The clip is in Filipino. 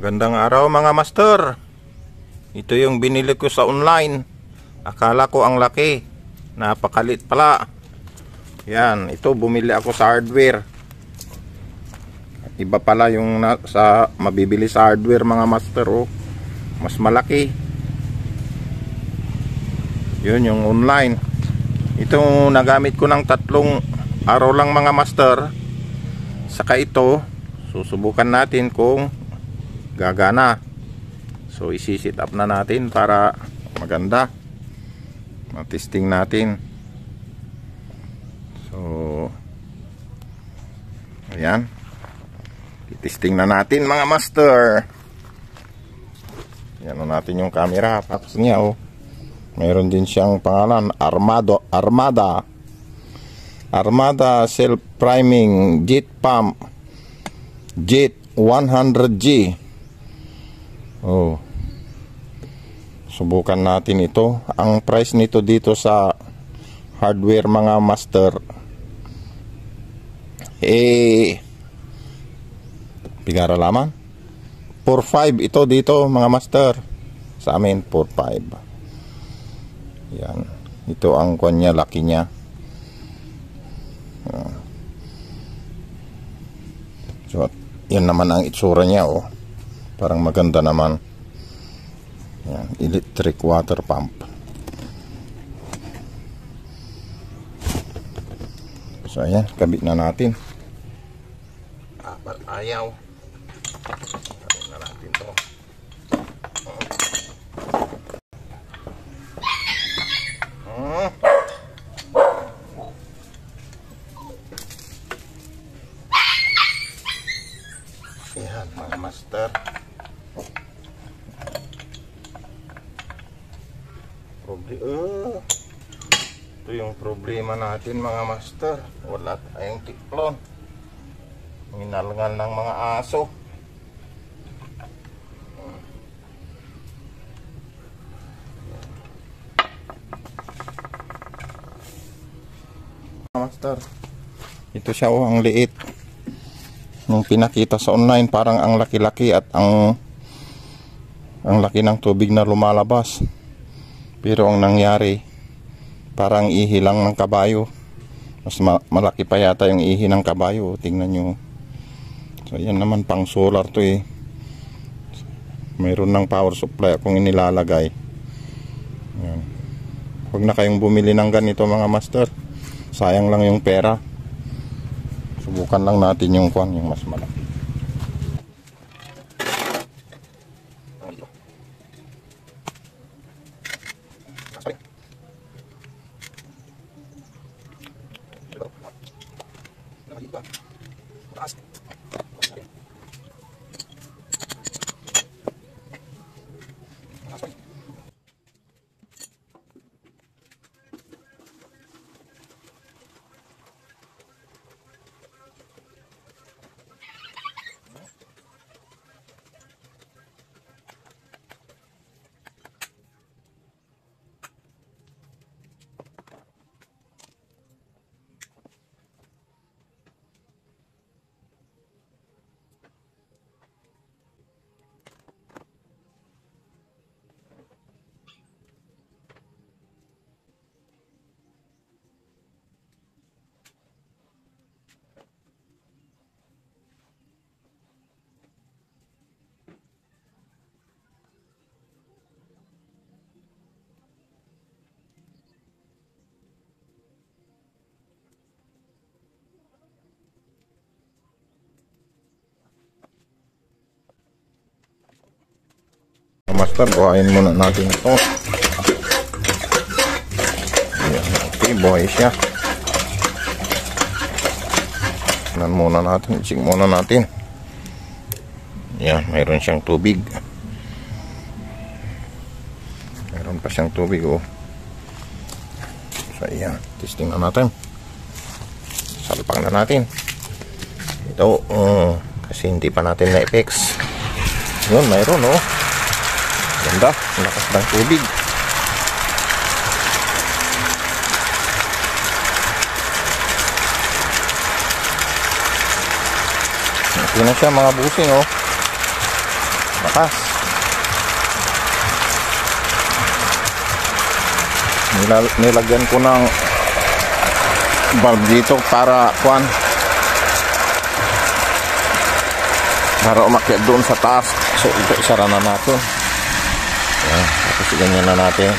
Magandang araw mga master. Ito yung binili ko sa online. Akala ko ang laki, napakalit pala. Yan, ito bumili ako sa hardware. Iba pala yung sa mabibili sa hardware mga master, oh. Mas malaki. Yun yung online. Ito nagamit ko ng 3 araw lang mga master. Saka ito susubukan natin kung gagana. So isi-set up na natin para maganda. Matesting natin. So ayan, itesting na natin mga master. Yan na natin yung camera. Tapos niya, oh, mayroon din siyang pangalan, Armada self priming jet pump jet 100G. Oh, subukan natin ito. Ang price nito dito sa hardware mga master, bigara lamang 4.5 ito dito mga master. Sa amin 4.5. Yan, ito ang kanya, laki niya. So yan naman ang itsura niya, oh. Parang maganda naman. Yan, electric water pump. So ayan, kabit na natin. Ayaw. Kabit na natin to. Yan mga master. Ito yung problema natin mga master. Wala tayong tiklon. Hinalngal ng mga aso. Master, ito siya, oh, ang liit. Nung pinakita sa online, parang ang laki-laki at ang laki ng tubig na lumalabas. Pero ang nangyari, parang ihi lang ng kabayo. Mas malaki pa yata yung ihi ng kabayo. Tingnan nyo. So yan naman, pang solar to, eh. Mayroon ng power supply akong inilalagay. Yan. Huwag na kayong bumili ng ganito mga master. Sayang lang yung pera. Subukan lang natin yung kwan, yung mas malaki. Master, buhayin muna natin ito. Okay, buhay siya. Tignan muna natin, check muna natin. Yan, mayroon siyang tubig. Mayroon pa siyang tubig, oh. So yan, testing na natin. Salpang na natin. Ito, kasi hindi pa natin na-fix. Yun, mayroon, oh. Ganda, lakas ng tubig. Ito na siya mga busing, oh. malakas. Nilagyan ko ng valve dito para umakyat doon sa taas. So ito isara na natin. Ayan, tapos ganyan na natin.